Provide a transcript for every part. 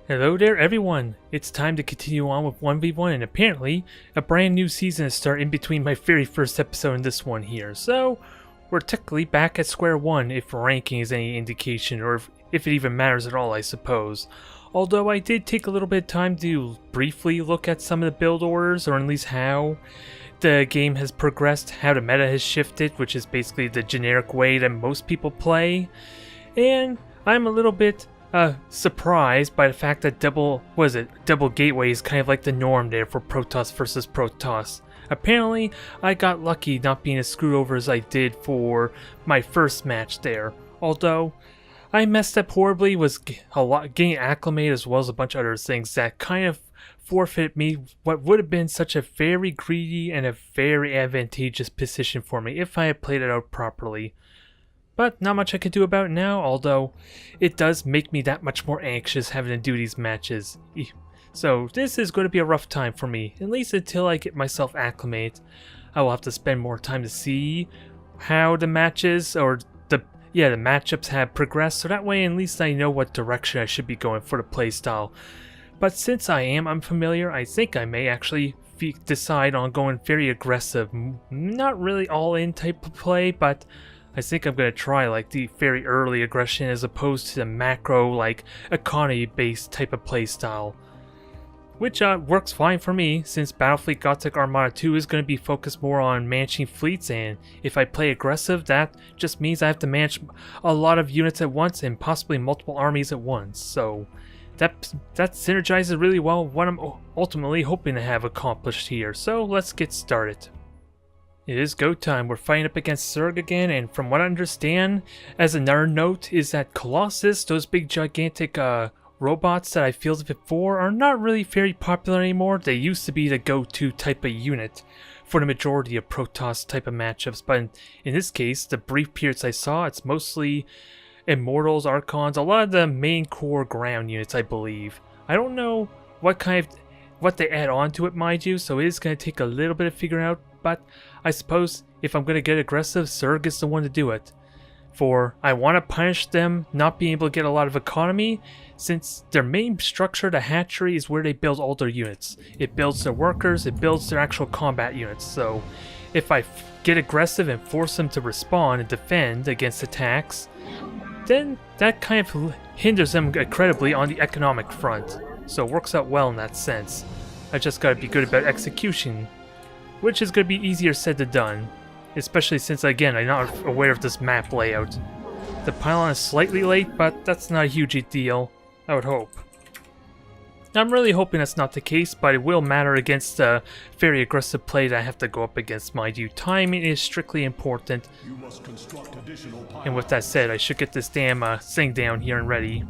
Hello there everyone! It's time to continue on with 1v1 and apparently a brand new season has started in between my very first episode and this one here. So we're technically back at square one if ranking is any indication, or if it even matters at all, I suppose. Although I did take a little bit of time to briefly look at some of the build orders, or at least how the game has progressed, how the meta has shifted, which is basically the generic way that most people play. And I'm a little bit surprised by the fact that double gateway is kind of like the norm there for Protoss versus Protoss. Apparently, I got lucky not being as screwed over as I did for my first match there. Although, I messed up horribly, was getting acclimated as well as a bunch of other things that kind of forfeit me what would have been such a very greedy and a very advantageous position for me if I had played it out properly. But not much I can do about it now, although it does make me that much more anxious having to do these matches. So this is going to be a rough time for me, at least until I get myself acclimated. I will have to spend more time to see how the matches, or the matchups have progressed, so that way at least I know what direction I should be going for the playstyle. But since I am unfamiliar, I think I may actually decide on going very aggressive, not really all-in type of play, but I think I'm going to try like the very early aggression as opposed to the macro, like economy-based type of playstyle. Which works fine for me, since Battlefleet Gothic Armada 2 is going to be focused more on managing fleets, and if I play aggressive, that just means I have to manage a lot of units at once and possibly multiple armies at once. So that synergizes really well with what I'm ultimately hoping to have accomplished here. So let's get started. It is go time. We're fighting up against Zerg again, and from what I understand, as another note, is that Colossus, those big gigantic robots that I fielded before, are not really very popular anymore. They used to be the go-to type of unit for the majority of Protoss type of matchups, but in this case, the brief periods I saw, it's mostly Immortals, Archons, a lot of the main core ground units, I believe. I don't know what they add on to it, mind you, so it is going to take a little bit of figuring out, but I suppose if I'm going to get aggressive, Zerg is the one to do it. For I want to punish them not being able to get a lot of economy, since their main structure, the hatchery, is where they build all their units. It builds their workers, it builds their actual combat units, so if I get aggressive and force them to respawn and defend against attacks, then that kind of hinders them incredibly on the economic front. So it works out well in that sense. I just gotta be good about execution, which is gonna be easier said than done, especially since, again, I'm not aware of this map layout. The pylon is slightly late, but that's not a huge deal, I would hope. I'm really hoping that's not the case, but it will matter against the very aggressive play that I have to go up against, mind you. Timing is strictly important. And with that said, I should get this damn thing down here and ready.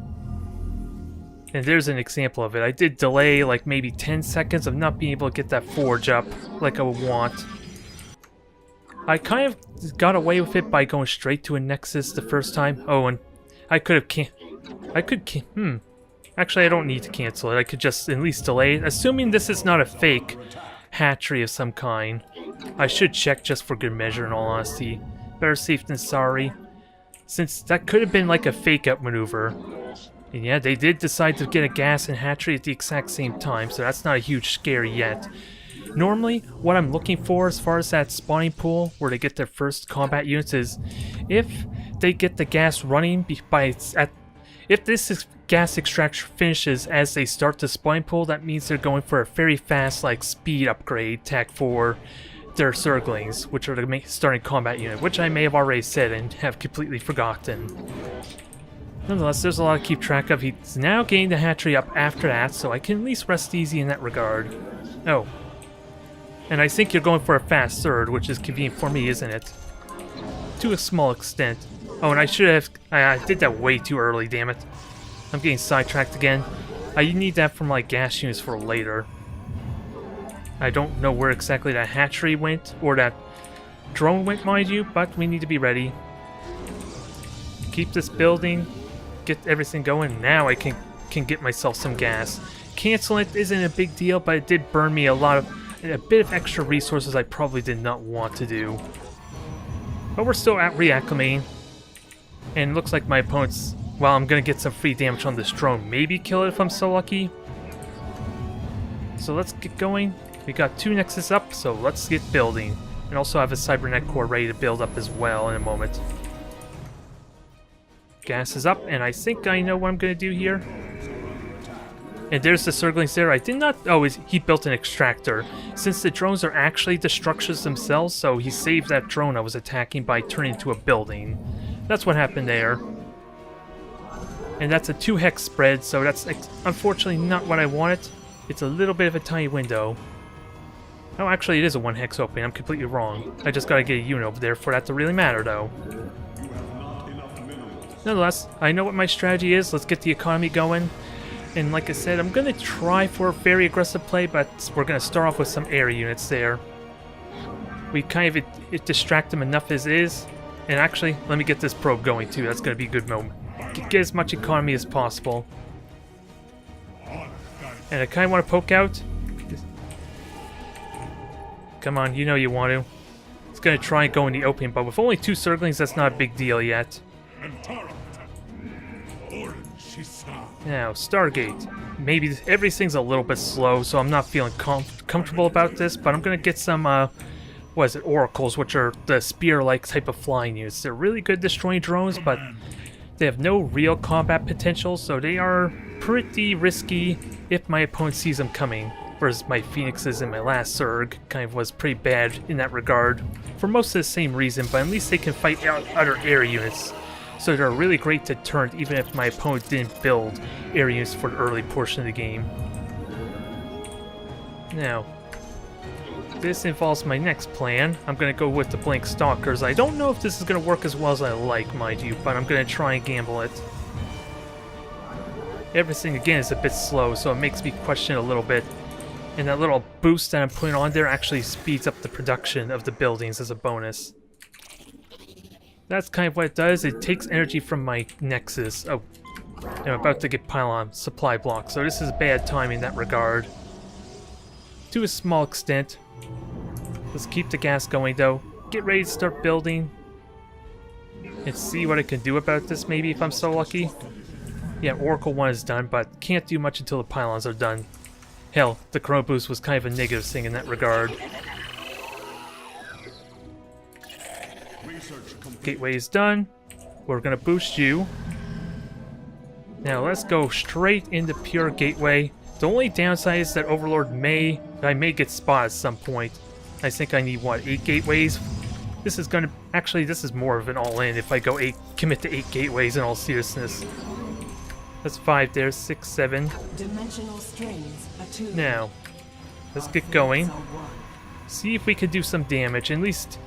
And there's an example of it. I did delay like maybe 10 seconds of not being able to get that forge up like I would want. I kind of got away with it by going straight to a Nexus the first time. Oh, and I could have Actually, I don't need to cancel it. I could just at least delay it. Assuming this is not a fake hatchery of some kind. I should check just for good measure, in all honesty. Better safe than sorry. Since that could have been like a fake out maneuver. And yeah, they did decide to get a gas and hatchery at the exact same time, so that's not a huge scare yet. Normally, what I'm looking for as far as that spawning pool where they get their first combat units is if they get the gas running if this gas extraction finishes as they start the spawning pool, that means they're going for a very fast like speed upgrade tech for their Zerglings, which are the starting combat unit, which I may have already said and have completely forgotten. Nonetheless, there's a lot to keep track of. He's now getting the hatchery up after that, so I can at least rest easy in that regard. Oh. And I think you're going for a fast third, which is convenient for me, isn't it? To a small extent. Oh, and I should have... I did that way too early, damn it. I'm getting sidetracked again. I need that from like gas units for later. I don't know where exactly that hatchery went, or that drone went, mind you, but we need to be ready. Keep this building, get everything going. Now I can get myself some gas. Canceling it isn't a big deal, but it did burn me a bit of extra resources I probably did not want to do. But we're still reacclimating. And it looks like my opponent's Well, I'm gonna get some free damage on this drone. Maybe kill it if I'm so lucky. So let's get going. We got 2 Nexus up, so let's get building. And also have a Cybernet core ready to build up as well in a moment. Gas is up, and I think I know what I'm gonna do here. And there's the Zerglings there. I did not... Oh, he built an extractor. Since the drones are actually the structures themselves, so he saved that drone I was attacking by turning into a building. That's what happened there. And that's a 2 hex spread, so that's unfortunately not what I wanted. It's a little bit of a tiny window. Oh, actually it is a 1 hex opening. I'm completely wrong. I just gotta get a unit over there for that to really matter, though. Nonetheless, I know what my strategy is. Let's get the economy going. And like I said, I'm going to try for a very aggressive play, but we're going to start off with some air units there. We kind of distract them enough as is. And actually, let me get this probe going too. That's going to be a good moment. Get as much economy as possible. And I kind of want to poke out. Come on, you know you want to. It's going to try and go in the opening, but with only 2 Zerglings, that's not a big deal yet. Now, Stargate. Maybe everything's a little bit slow, so I'm not feeling comfortable about this, but I'm going to get some, what is it, Oracles, which are the spear-like type of flying units. They're really good destroying drones, but they have no real combat potential, so they are pretty risky if my opponent sees them coming. Whereas my Phoenixes in my last Zerg kind of was pretty bad in that regard, for most of the same reason, but at least they can fight out other air units. So they're a really great deterrent even if my opponent didn't build air units for the early portion of the game. Now, this involves my next plan. I'm going to go with the Blink Stalkers. I don't know if this is going to work as well as I like, mind you, but I'm going to try and gamble it. Everything, again, is a bit slow, so it makes me question a little bit. And that little boost that I'm putting on there actually speeds up the production of the buildings as a bonus. That's kind of what it does. It takes energy from my Nexus. Oh, I'm about to get pylon supply block, so this is bad timing in that regard. To a small extent. Let's keep the gas going, though. Get ready to start building. And see what I can do about this, maybe, if I'm so lucky. Yeah, Oracle 1 is done, but can't do much until the pylons are done. Hell, the Chrono Boost was kind of a negative thing in that regard. Gateway is done. We're gonna boost you. Now let's go straight into pure gateway. The only downside is that Overlord I may get spotted at some point. I think I need what, 8 gateways? This is gonna actually this is more of an all-in if I go commit to 8 gateways in all seriousness. That's 5 there, 6, 7. Dimensional strains attuned. Now, let's get going. See if we can do some damage, at least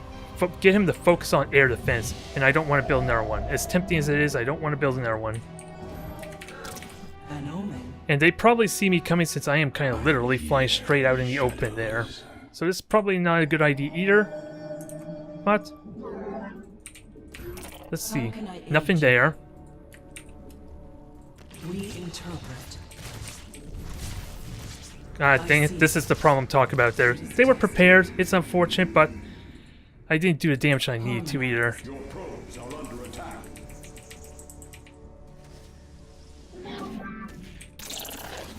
get him to focus on air defense, and I don't want to build another one. As tempting as it is, I don't want to build another one. An omen. And they probably see me coming since I am kind of literally flying straight out in the open there. So this is probably not a good idea either. But let's see. Nothing there. We interpret. God dang it, this is the problem I'm talking about there. They were prepared, it's unfortunate, but I didn't do the damage I needed to either.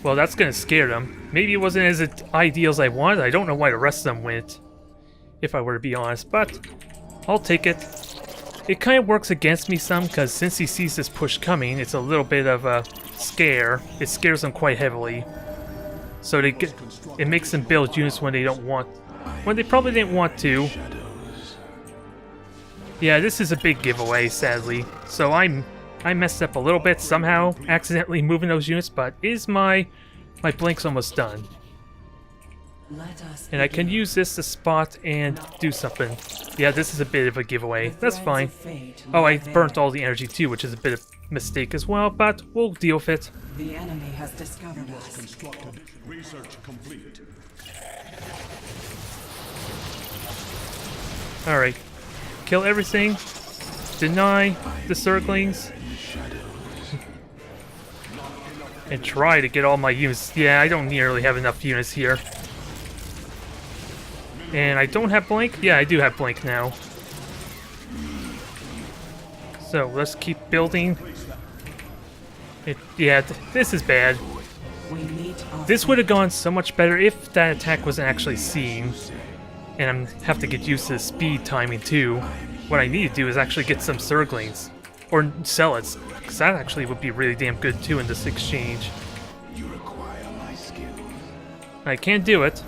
Well, that's gonna scare them. Maybe it wasn't as ideal as I wanted. I don't know why the rest of them went, if I were to be honest, but I'll take it. It kind of works against me some, because since he sees this push coming, it's a little bit of a scare. It scares them quite heavily. So it makes them build units when they don't want, when they probably didn't want to. Yeah, this is a big giveaway, sadly. So I messed up a little bit somehow, accidentally moving those units, but my blink's almost done. And I can use this to spot and do something. Yeah, this is a bit of a giveaway. That's fine. Oh, I burnt all the energy too, which is a bit of a mistake as well, but we'll deal with it. The enemy has discovered us. Research complete. Alright. Kill everything. Deny the Zerglings. And try to get all my units. Yeah, I don't nearly have enough units here. And I don't have Blink? Yeah, I do have Blink now. So, let's keep building. This is bad. We meet our This would have gone so much better if that attack wasn't actually seen. And I have to get used to the speed timing too. What I need to do is actually get some Zerglings. Or sell it, because that actually would be really damn good too in this exchange. I can't do it.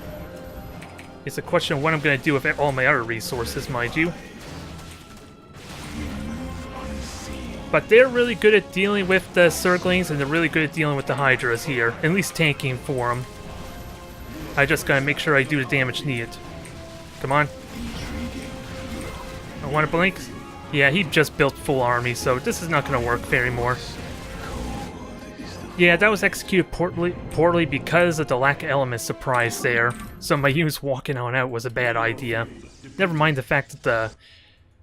It's a question of what I'm going to do with all my other resources, mind you. But they're really good at dealing with the Zerglings, and they're really good at dealing with the Hydras here. At least tanking for them. I just gotta make sure I do the damage needed. Come on. I want to blink. Yeah, he just built full army, so this is not gonna work anymore. Yeah, that was executed poorly because of the lack of element surprise there. So my units walking on out was a bad idea. Never mind the fact that the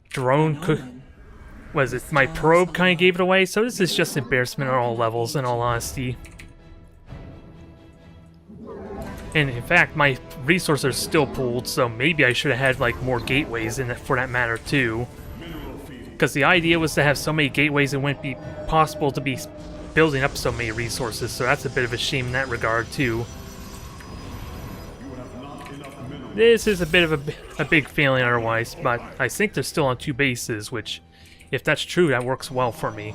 drone could... Was it my probe kind of gave it away? So this is just embarrassment on all levels, in all honesty. And in fact, my resources are still pooled, so maybe I should have had like more gateways in it for that matter too. Because the idea was to have so many gateways it wouldn't be possible to be building up so many resources, so that's a bit of a shame in that regard too. This is a bit of a big failing otherwise, but I think they're still on 2 bases, which, if that's true, that works well for me.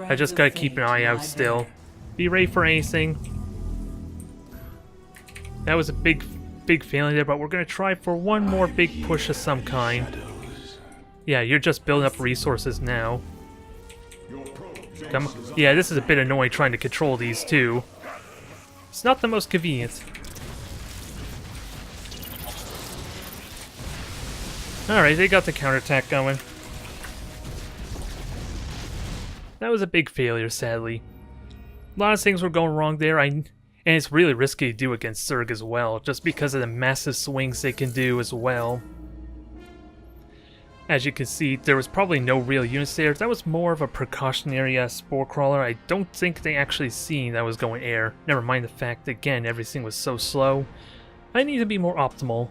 I just gotta keep an eye out still. Be ready for anything. That was a big failing there, but we're gonna try for one more big push of some kind. Yeah, you're just building up resources now. Come on. Yeah, this is a bit annoying trying to control these too. It's not the most convenient. Alright, they got the counterattack going. That was a big failure, sadly. A lot of things were going wrong there, and it's really risky to do against Zerg as well, just because of the massive swings they can do as well. As you can see, there was probably no real units there. That was more of a precautionary spore crawler. I don't think they actually seen that was going air. Never mind the fact that, again, everything was so slow. I need to be more optimal,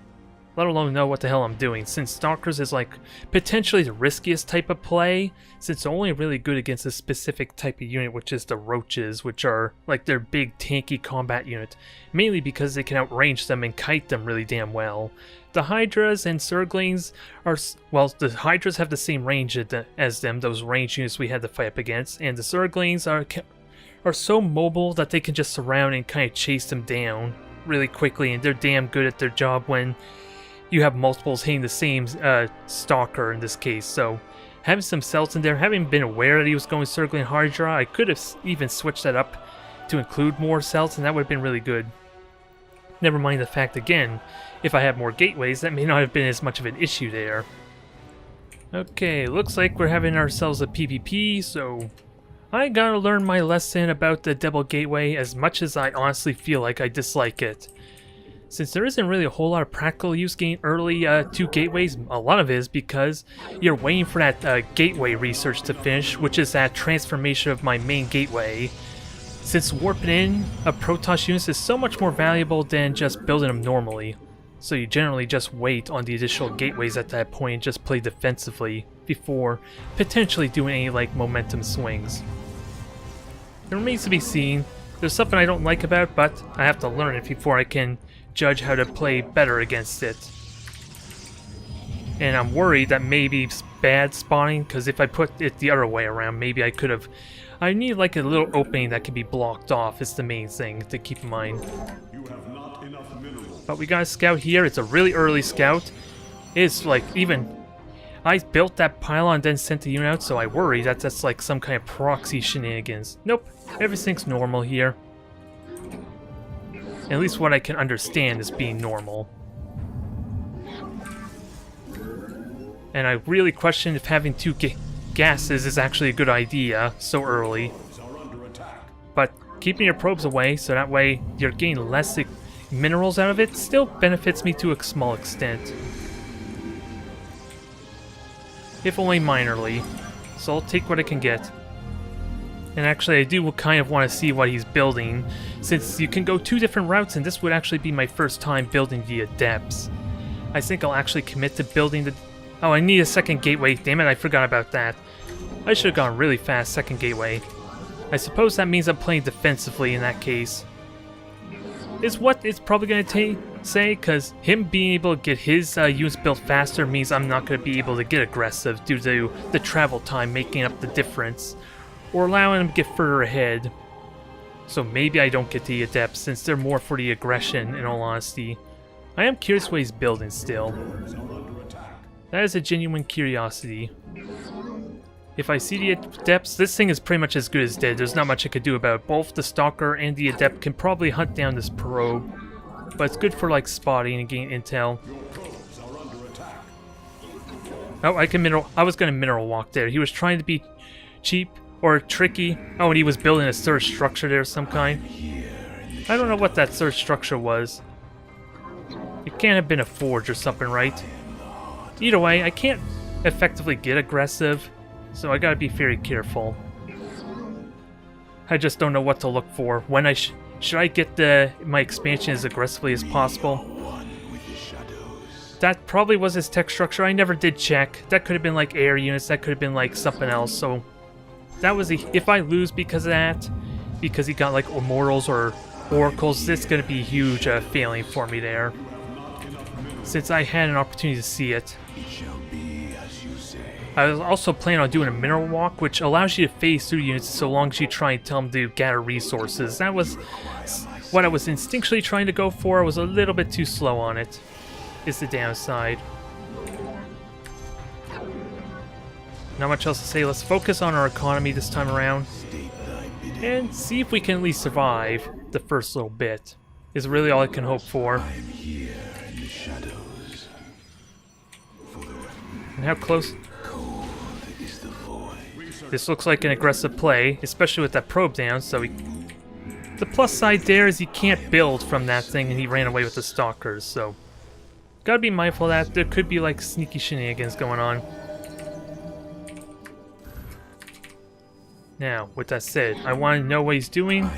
let alone know what the hell I'm doing, since Stalkers is like potentially the riskiest type of play, since they're only really good against a specific type of unit, which is the Roaches, which are like their big tanky combat unit, mainly because they can outrange them and kite them really damn well. The Hydras and Zerglings are, well, the Hydras have the same range as them, those range units we had to fight up against, and the Zerglings are so mobile that they can just surround and kind of chase them down really quickly, and they're damn good at their job when you have multiples hitting the same Stalker in this case. So having some cells in there, having been aware that he was going Zergling Hydra, I could have even switched that up to include more cells, and that would have been really good. Never mind the fact, again, if I had more gateways, that may not have been as much of an issue there. Okay, looks like we're having ourselves a PvP, so I gotta learn my lesson about the double gateway, as much as I honestly feel like I dislike it. Since there isn't really a whole lot of practical use getting early 2 gateways, a lot of it is because you're waiting for that gateway research to finish, which is that transformation of my main gateway. Since warping in a Protoss units is so much more valuable than just building them normally. So you generally just wait on the additional gateways at that point and just play defensively before potentially doing any like momentum swings. It remains to be seen. There's something I don't like about it, but I have to learn it before I can judge how to play better against it. And I'm worried that maybe it's bad spawning, because if I put it the other way around, maybe I could have... I need like a little opening that can be blocked off, is the main thing to keep in mind. You have not enough minerals. But we got a scout here. It's a really early scout. It's like even... I built that pylon and then sent the unit out, so I worry that that's like some kind of proxy shenanigans. Nope, everything's normal here. At least what I can understand is being normal. And I really question if having 2 gases is actually a good idea so early. Are under attack. But keeping your probes away so that way you're getting less minerals out of it still benefits me to a small extent. If only minorly. So I'll take what I can get. And actually, I do kind of want to see what he's building, since you can go 2 different routes, and this would actually be my first time building the Adepts. I think I'll actually commit to building the... Oh, I need a second gateway. Damn it, I forgot about that. I should have gone really fast, second gateway. I suppose that means I'm playing defensively in that case. Is what it's probably going to say, because him being able to get his units built faster means I'm not going to be able to get aggressive due to the travel time making up the difference, or allowing him to get further ahead. So maybe I don't get the Adepts, since they're more for the aggression, in all honesty. I am curious what he's building still. That is a genuine curiosity. If I see the Adepts, this thing is pretty much as good as dead. There's not much I could do about it. Both the Stalker and the Adept can probably hunt down this probe. But it's good for, like, spotting and getting intel. Oh, I was gonna mineral walk there. He was trying to be cheap or tricky. Oh, and he was building a surge structure there of some kind. I don't know what that surge structure was. It can't have been a forge or something, right? Either way, I can't effectively get aggressive, so I gotta be very careful. I just don't know what to look for. When should I get my expansion as aggressively as possible? That probably was his tech structure. I never did check. That could have been like air units. That could have been like something else. So that was if I lose because of that, because he got like immortals or oracles, it's gonna be a huge failing for me there. Since I had an opportunity to see it. I was also planning on doing a mineral walk, which allows you to phase through units so long as you try and tell them to gather resources. That was what I was instinctually trying to go for. I was a little bit too slow on it, is the downside. Not much else to say. Let's focus on our economy this time around. And see if we can at least survive the first little bit. Is really all I can hope for. And how close... This looks like an aggressive play, especially with that probe down, so the plus side there is he can't build from that thing, and he ran away with the Stalkers, so... Gotta be mindful of that. There could be, like, sneaky shenanigans going on. Now, with that said, I want to know what he's doing,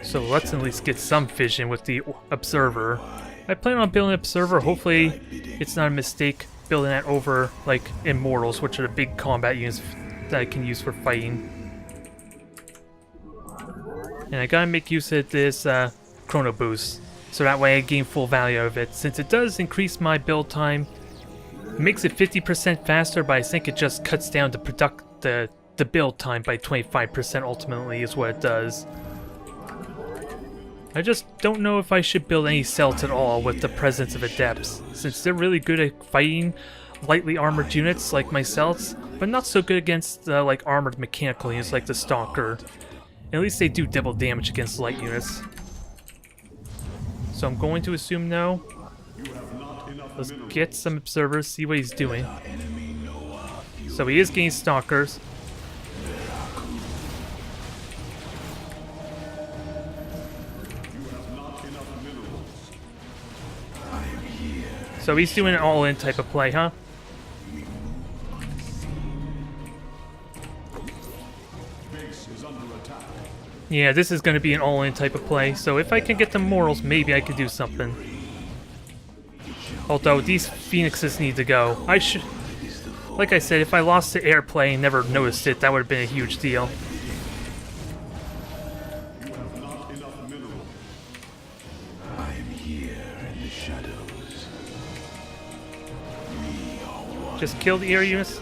so let's at least get some vision with the Observer. I plan on building an Observer. Hopefully it's not a mistake building that over, like, Immortals, which are the big combat units that I can use for fighting. And I gotta make use of this Chrono Boost, so that way I gain full value out of it. Since it does increase my build time, it makes it 50% faster, but I think it just cuts down the build time by 25% ultimately is what it does. I just don't know if I should build any cells at all with the presence of Adepts, since they're really good at fighting lightly armored units like my cells, but not so good against like armored mechanical units like the Stalker. At least they do double damage against light units. So I'm going to assume no. Let's get some observers, see what he's doing. So he is getting Stalkers. So he's doing an all-in type of play, huh? Yeah, this is going to be an all-in type of play, so if I can get the morals, maybe I could do something. Although, these Phoenixes need to go. Like I said, if I lost the airplay and never noticed it, that would have been a huge deal. Just kill the air units.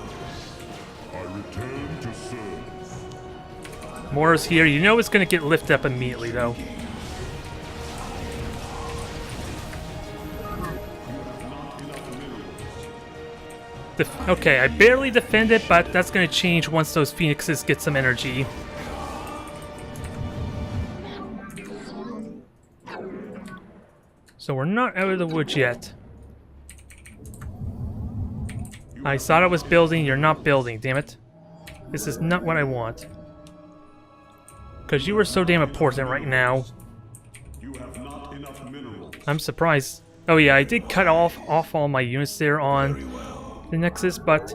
Mora's here. You know it's going to get lifted up immediately, though. Okay, I barely defend it, but that's going to change once those Phoenixes get some energy. So we're not out of the woods yet. I thought I was building, you're not building, damn it. This is not what I want. Because you are so damn important right now. You have not enough minerals. I'm surprised. Oh yeah, I did cut off all my units there on the Nexus, but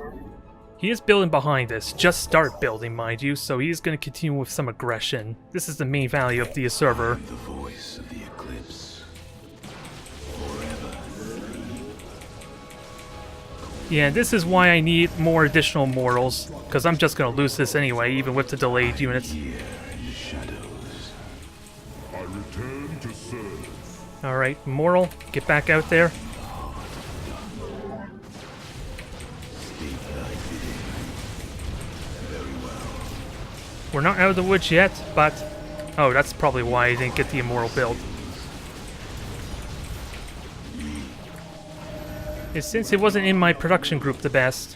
he is building behind us. Just start building, mind you, so he is going to continue with some aggression. This is the main value of the server. The voice of the eclipse. Yeah, this is why I need more additional mortals, because I'm just going to lose this anyway, even with the delayed units. Return to serve. Alright, Moral, get back out there. We're not out of the woods yet, but... Oh, that's probably why I didn't get the Immoral build. And since it wasn't in my production group the best.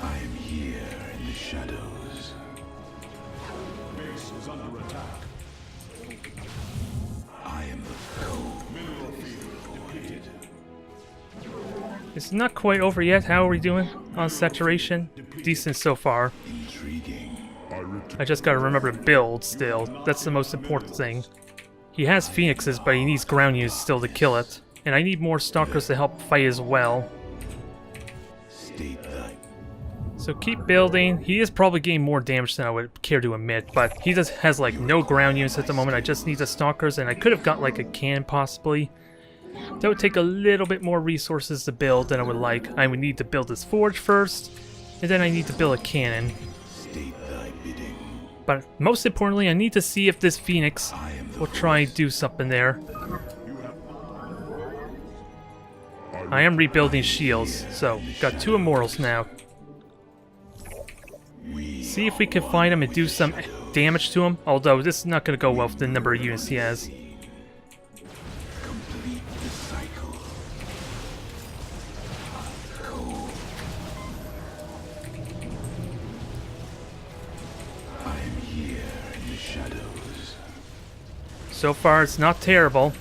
I am here in the shadows. Base is under attack. I am the cold. Mineral field depleted. It's not quite over yet. How are we doing on saturation? Decent so far. Intriguing. I just gotta remember to build still. That's the most important thing. He has Phoenixes, but he needs ground units still to kill it. And I need more Stalkers to help fight as well. State that. So keep building. He is probably getting more damage than I would care to admit, but he just has like no ground units at the moment. I just need the Stalkers, and I could have got like a cannon possibly. That would take a little bit more resources to build than I would like. I would need to build this forge first, and then I need to build a cannon. State thy bidding. But most importantly, I need to see if this Phoenix will try and do something there. I am rebuilding shields, so got 2 Immortals now. See if we can find him and do some damage to him, although this is not going to go well with the number of units he has. Complete the cycle. Cold. I am here in the shadows. So far, it's not terrible.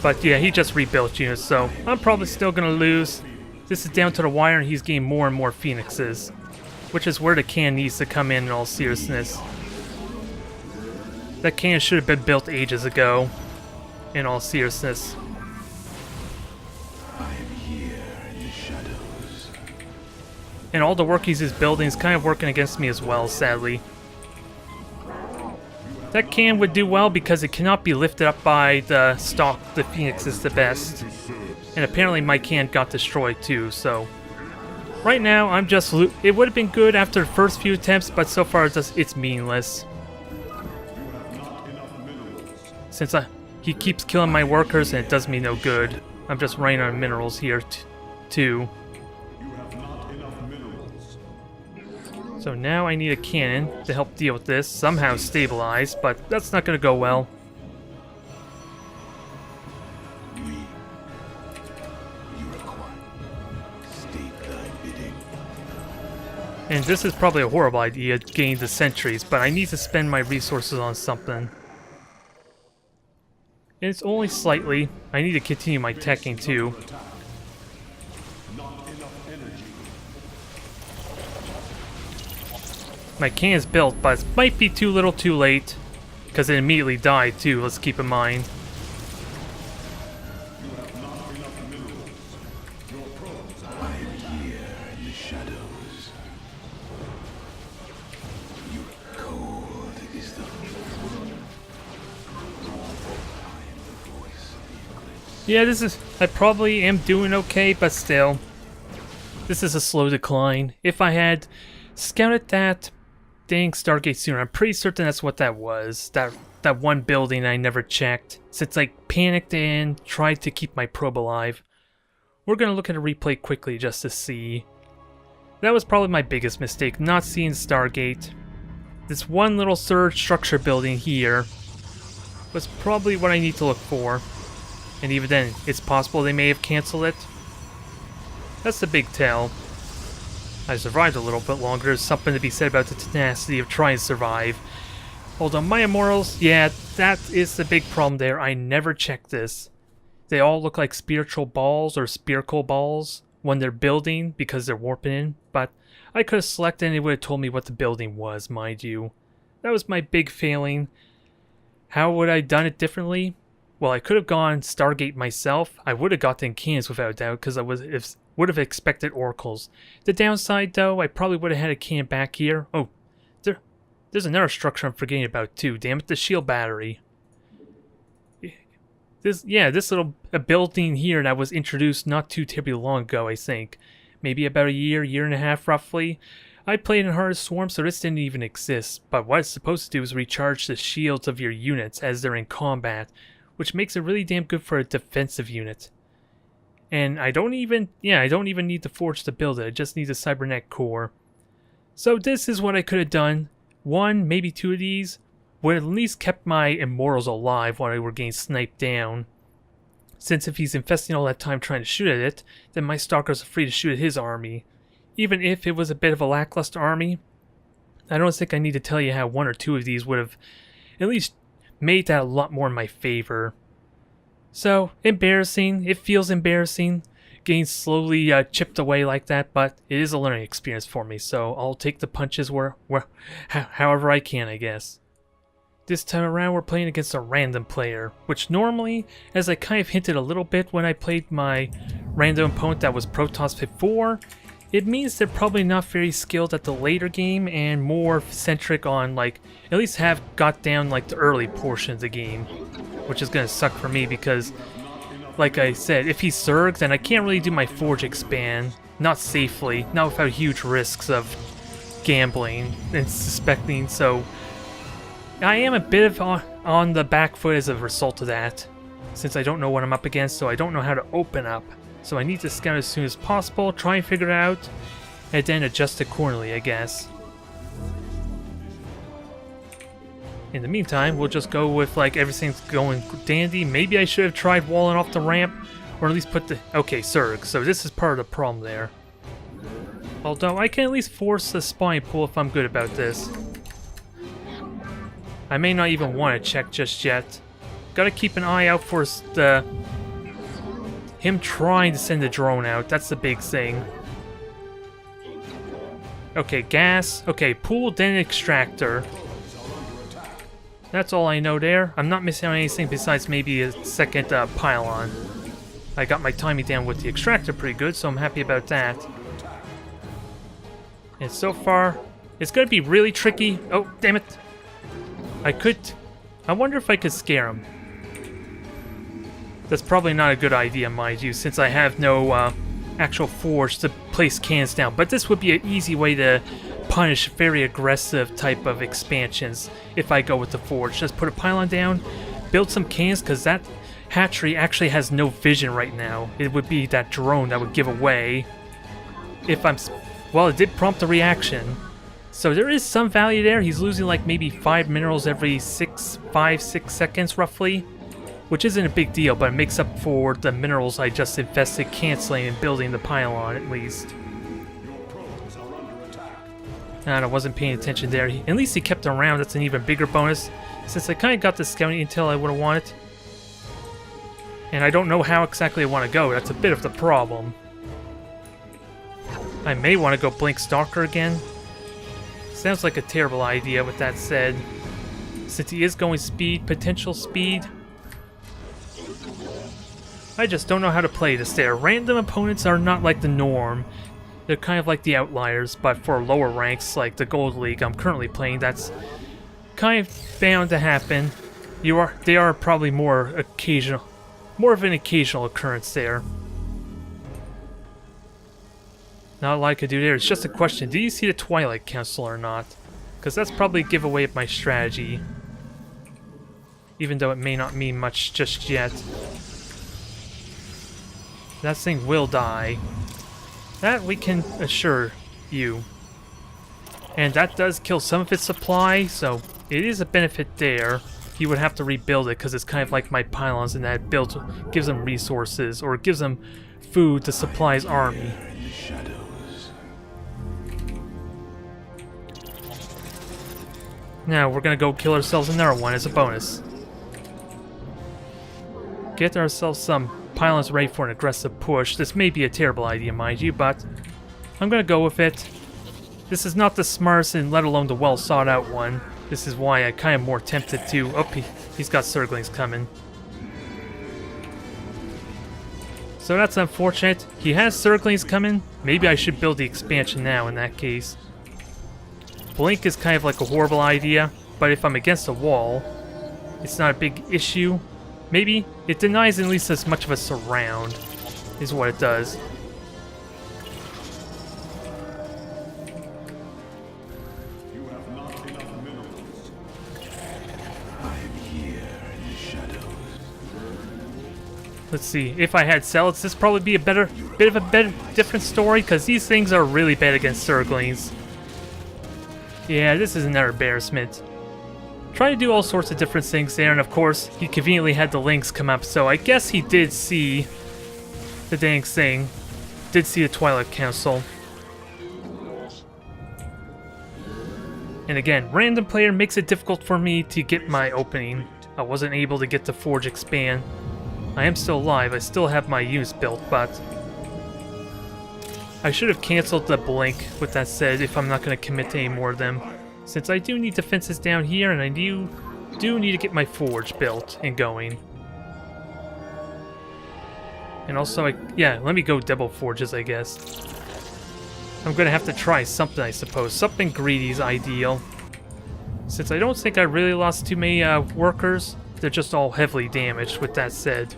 But yeah, he just rebuilt units, so I'm probably still going to lose. This is down to the wire, and he's getting more and more Phoenixes. Which is where the can needs to come in all seriousness. That can should have been built ages ago, in all seriousness. I am here in the shadows. And all the work he's building is kind of working against me as well, sadly. That can would do well because it cannot be lifted up by the stock. The Phoenix is the best. And apparently my can got destroyed too, so... Right now, I'm just... It would have been good after the first few attempts, but so far it's meaningless. Since he keeps killing my workers and it does me no good. I'm just running out of minerals here too. So now I need a cannon to help deal with this. Somehow stabilize, but that's not going to go well. You require. State thy bidding. And this is probably a horrible idea, getting the sentries, but I need to spend my resources on something. And it's only slightly. I need to continue my teching too. My can is built, but it might be too little too late. Because it immediately died too, let's keep in mind. I am here in the shadows. You cold is the... I am the voice of the eclipse. Yeah, this is... I probably am doing okay, but still. This is a slow decline. If I had scouted that dang Stargate sooner, I'm pretty certain that's what that was. That one building I never checked. Since I panicked and tried to keep my probe alive. We're gonna look at a replay quickly just to see. That was probably my biggest mistake, not seeing Stargate. This one little surge structure building here was probably what I need to look for. And even then, it's possible they may have canceled it. That's the big tell. I survived a little bit longer. There's something to be said about the tenacity of trying to survive. Although my Immortals, yeah, that is the big problem there. I never checked this. They all look like spiritual balls or spherical balls when they're building because they're warping in. But I could have selected and it would have told me what the building was, mind you. That was my big failing. How would I have done it differently? Well, I could have gone Stargate myself. I would have gotten cannons without a doubt because I would have expected oracles. The downside, though, I probably would have had a cannon back here. Oh, there's another structure I'm forgetting about too. Damn it, the shield battery. This little building here that was introduced not too terribly long ago, I think. Maybe about a year and a half roughly. I played in Heart of Swarm, so this didn't even exist, but what it's supposed to do is recharge the shields of your units as they're in combat, which makes it really damn good for a defensive unit. And I don't even need the Forge to build it, I just need the Cybernet core. So this is what I could have done. One, maybe two of these would at least kept my Immortals alive while they were getting sniped down. Since if he's investing all that time trying to shoot at it, then my Stalkers are free to shoot at his army. Even if it was a bit of a lackluster army, I don't think I need to tell you how one or two of these would have at least made that a lot more in my favor. So, embarrassing. It feels embarrassing getting slowly chipped away like that, but it is a learning experience for me, so I'll take the punches however I can, I guess. This time around we're playing against a random player, which normally, as I kind of hinted a little bit when I played my random opponent that was Protoss before, it means they're probably not very skilled at the later game and more centric on, like, at least have got down like the early portion of the game, which is gonna suck for me because, like I said, if he's Zerg, then I can't really do my Forge expand, not safely, not without huge risks of gambling and suspecting, so I am a bit of on the back foot as a result of that, since I don't know what I'm up against, so I don't know how to open up. So I need to scout as soon as possible, try and figure it out, and then adjust accordingly, I guess. In the meantime, we'll just go with like everything's going dandy. Maybe I should have tried walling off the ramp, or at least put the... Okay, Zerg, so this is part of the problem there. Although I can at least force the spawning pool if I'm good about this. I may not even want to check just yet. Gotta keep an eye out for him trying to send the drone out. That's the big thing. Okay, gas. Okay, pool, then extractor. That's all I know there. I'm not missing out on anything besides maybe a second pylon. I got my timing down with the extractor pretty good, so I'm happy about that. And so far, it's going to be really tricky. Oh, damn it. I wonder if I could scare him. That's probably not a good idea, mind you, since I have no actual forge to place cans down. But this would be an easy way to punish very aggressive type of expansions if I go with the forge. Just put a pylon down, build some cans, because that hatchery actually has no vision right now. It would be that drone that would give away if I'm... Well, it did prompt a reaction. So there is some value there. He's losing like maybe 5 minerals every 5, 6 seconds roughly, which isn't a big deal, but it makes up for the minerals I just invested canceling and building the pylon at least. And I wasn't paying attention there. At least he kept around. That's an even bigger bonus, since I kind of got the scouting intel I would have wanted. And I don't know how exactly I want to go. That's a bit of the problem. I may want to go Blink Stalker again. Sounds like a terrible idea with that said. Since he is going speed, potential speed, I just don't know how to play this there. Random opponents are not like the norm. They're kind of like the outliers, but for lower ranks like the Gold League I'm currently playing, that's kind of bound to happen. They are probably more of an occasional occurrence there. Not a lot I could do there. It's just a question. Do you see the Twilight Council or not? Because that's probably a giveaway of my strategy. Even though it may not mean much just yet. That thing will die. That we can assure you. And that does kill some of its supply, so it is a benefit there. He would have to rebuild it because it's kind of like my pylons in that it gives him resources or gives him food to supply his army. Now we're gonna go kill ourselves another one as a bonus. Get ourselves some pylons ready for an aggressive push. This may be a terrible idea, mind you, but I'm gonna go with it. This is not the smartest and let alone the well sought out one. This is why I kind of more tempted to... Oh, he's got Zerglings coming. So that's unfortunate. He has Zerglings coming. Maybe I should build the expansion now in that case. Blink is kind of like a horrible idea, but if I'm against a wall, it's not a big issue. Maybe it denies at least as much of a surround, is what it does. Let's see. If I had Zealots, this probably be a bit of a different story, because these things are really bad against Zerglings. Yeah, this is another embarrassment. Try to do all sorts of different things there, and of course, he conveniently had the links come up, so I guess he did see the dang thing. Did see the Twilight Council. And again, random player makes it difficult for me to get my opening. I wasn't able to get the Forge expand. I am still alive, I still have my units built, but I should have cancelled the blink, with that said, if I'm not going to commit to any more of them. Since I do need defenses down here, and I do need to get my Forge built and going. And also, let me go double Forges, I guess. I'm going to have to try something, I suppose. Something greedy is ideal. Since I don't think I really lost too many workers, they're just all heavily damaged, with that said.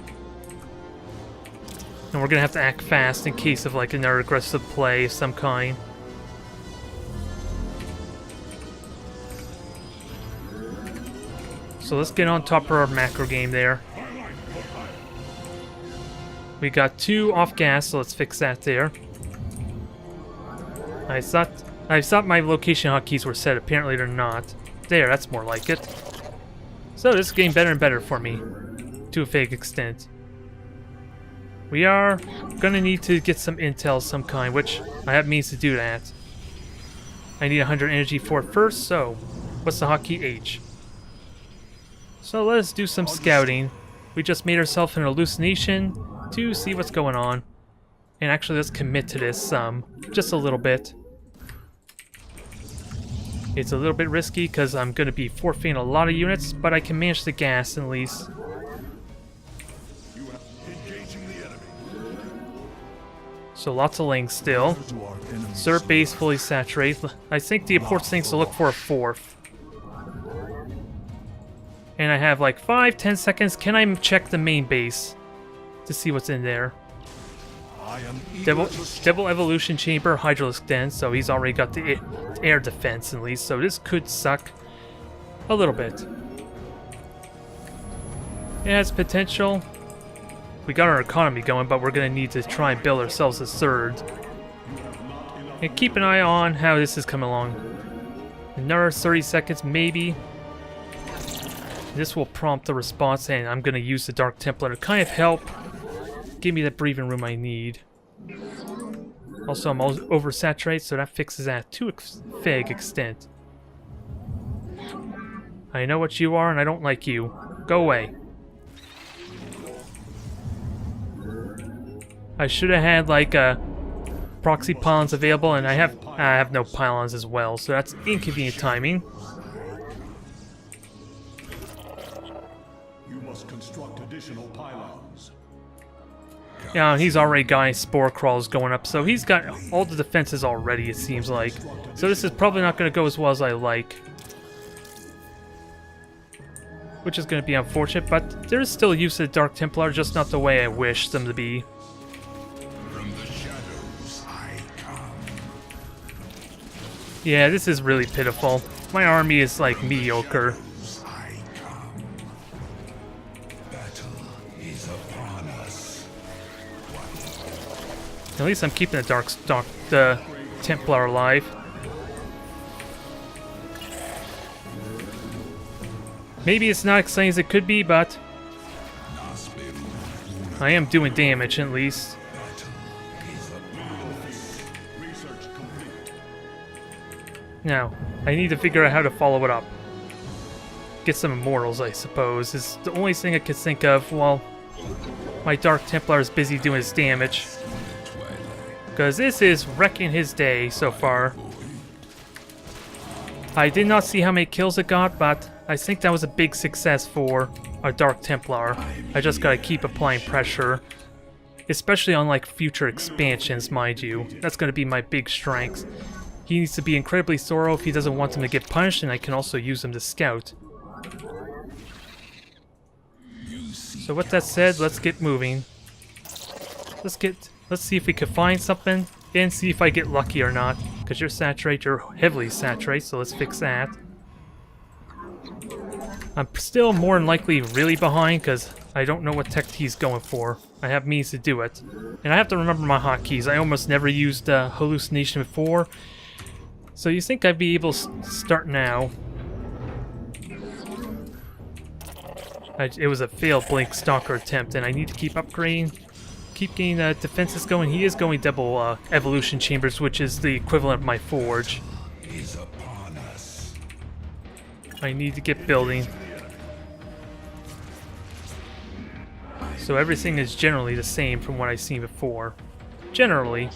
And we're going to have to act fast in case of like another aggressive play of some kind. So let's get on top of our macro game there. We got 2 off gas, so let's fix that there. I thought my location hotkeys were set. Apparently they're not. There, that's more like it. So this is getting better and better for me, to a vague extent. We are gonna need to get some intel of some kind, which I have means to do that. I need 100 energy for it first, so what's the hotkey? H. So let us do some scouting. We just made ourselves an hallucination to see what's going on. And actually, let's commit to this just a little bit. It's a little bit risky because I'm going to be forfeiting a lot of units, but I can manage the gas at least. So lots of links still. Sir base fully saturated. I think the important thing is to look for a 4th. And I have like 5-10 seconds. Can I check the main base to see what's in there? Devil Evolution Chamber, Hydralisk Den, so he's already got the air defense at least, so this could suck a little bit. It has potential. We got our economy going, but we're going to need to try and build ourselves a 3rd. And keep an eye on how this is coming along. Another 30 seconds, maybe. This will prompt the response, and I'm going to use the Dark Templar to kind of help give me the breathing room I need. Also, I'm oversaturated, so that fixes that to a vague extent. I know what you are, and I don't like you. Go away. I should have had like proxy pylons available, and I have no pylons as well, so that's inconvenient timing. You must construct additional pylons. Yeah, he's already got spore crawls going up, so he's got all the defenses already, it seems like. So this is probably not going to go as well as I like. Which is going to be unfortunate, but there is still use of the Dark Templar, just not the way I wish them to be. From the shadows I come. Yeah, this is really pitiful. My army is like mediocre. I come. Battle is upon us. At least I'm keeping the Templar alive. Maybe it's not exciting as it could be, but I am doing damage at least. Now, I need to figure out how to follow it up. Get some immortals, I suppose, is the only thing I could think of while my Dark Templar is busy doing his damage. Because this is wrecking his day so far. I did not see how many kills it got, but I think that was a big success for our Dark Templar. I just gotta keep applying pressure. Especially on like future expansions, mind you. That's gonna be my big strength. He needs to be incredibly thorough if he doesn't want him to get punished, and I can also use him to scout. So with that said, let's get moving. Let's see if we can find something, and see if I get lucky or not. Because you're saturated, you're heavily saturated, so let's fix that. I'm still more than likely really behind because I don't know what tech he's going for. I have means to do it. And I have to remember my hotkeys. I almost never used hallucination before. So you think I'd be able to start now. It was a failed Blink Stalker attempt, and I need to keep upgrading. Keep getting defenses going. He is going double evolution chambers, which is the equivalent of my forge. Is upon us. I need to get building. So everything is generally the same from what I've seen before. Generally.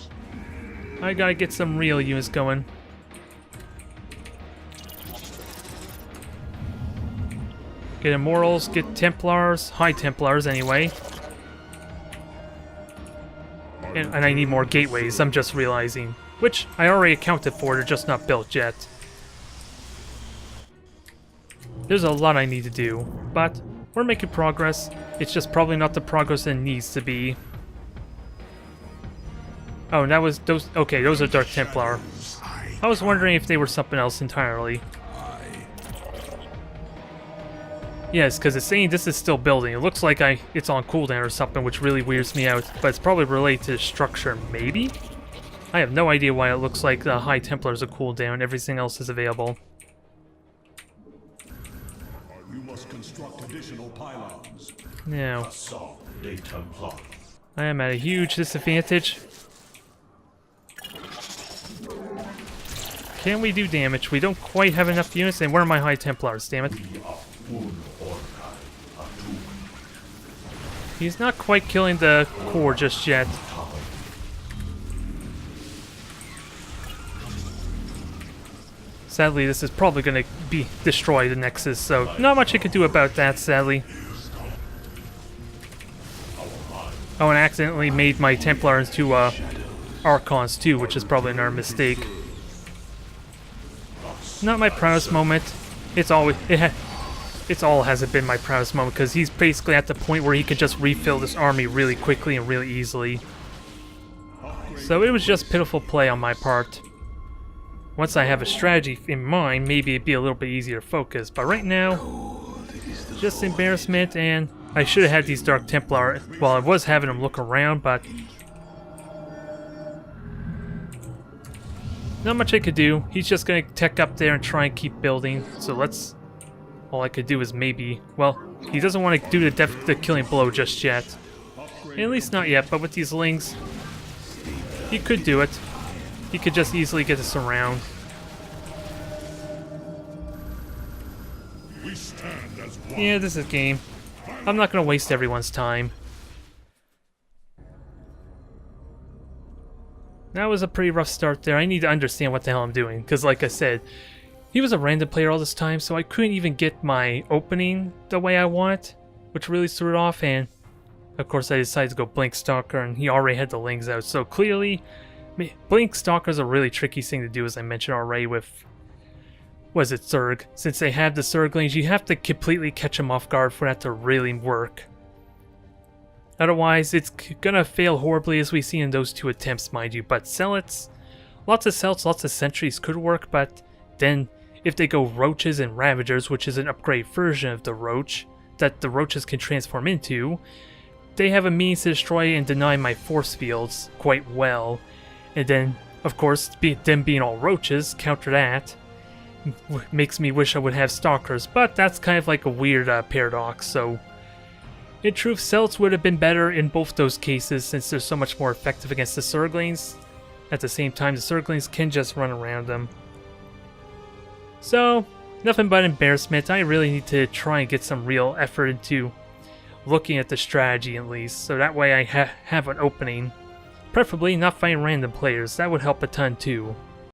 I gotta get some real units going. Get Immortals, get Templars, High Templars anyway. And I need more gateways, I'm just realizing. Which I already accounted for, they're just not built yet. There's a lot I need to do, but we're making progress. It's just probably not the progress it needs to be. Oh, and that was those. Okay, those are Dark Templar. I was wondering if they were something else entirely. Yes, because it's saying this is still building. It looks like it's on cooldown or something, which really weirds me out. But it's probably related to structure, maybe? I have no idea why it looks like the High Templars are cooldown. Everything else is available. You must construct additional pylons. Now, I am at a huge disadvantage. Can we do damage? We don't quite have enough units, and where are my High Templars, damn it? He's not quite killing the core just yet. Sadly, this is probably going to be destroy the Nexus, so not much I can do about that, sadly. Oh, and I accidentally made my Templar into Archons too, which is probably another mistake. Not my proudest moment. It's all hasn't been my proudest moment, because he's basically at the point where he could just refill this army really quickly and really easily. So it was just pitiful play on my part. Once I have a strategy in mind, maybe it'd be a little bit easier to focus, but right now, just embarrassment, and I should have had these Dark Templar while I was having them look around, but not much I could do. He's just gonna tech up there and try and keep building, so all I could do is maybe, well, he doesn't want to do the killing blow just yet. At least not yet, but with these lings, he could do it. He could just easily get us around. Yeah, this is a game. I'm not going to waste everyone's time. That was a pretty rough start there. I need to understand what the hell I'm doing, because like I said, he was a random player all this time, so I couldn't even get my opening the way I want, which really threw it off, and of course I decided to go Blink Stalker, and he already had the lings out, so clearly Blink Stalker is a really tricky thing to do, as I mentioned already with, was it Zerg? Since they have the Zerglings, you have to completely catch them off guard for that to really work. Otherwise, it's gonna fail horribly, as we see in those two attempts, mind you. But Zealots, lots of Zealots, lots of Sentries could work, but then if they go Roaches and Ravagers, which is an upgrade version of the Roach that the Roaches can transform into, they have a means to destroy and deny my force fields quite well. And then, of course, them being all Roaches, counter that, makes me wish I would have Stalkers, but that's kind of like a weird paradox, so in truth, Zealots would have been better in both those cases, since they're so much more effective against the Zerglings. At the same time, the Zerglings can just run around them. So, nothing but embarrassment. I really need to try and get some real effort into looking at the strategy at least, so that way I have an opening. Preferably not fighting random players, that would help a ton too.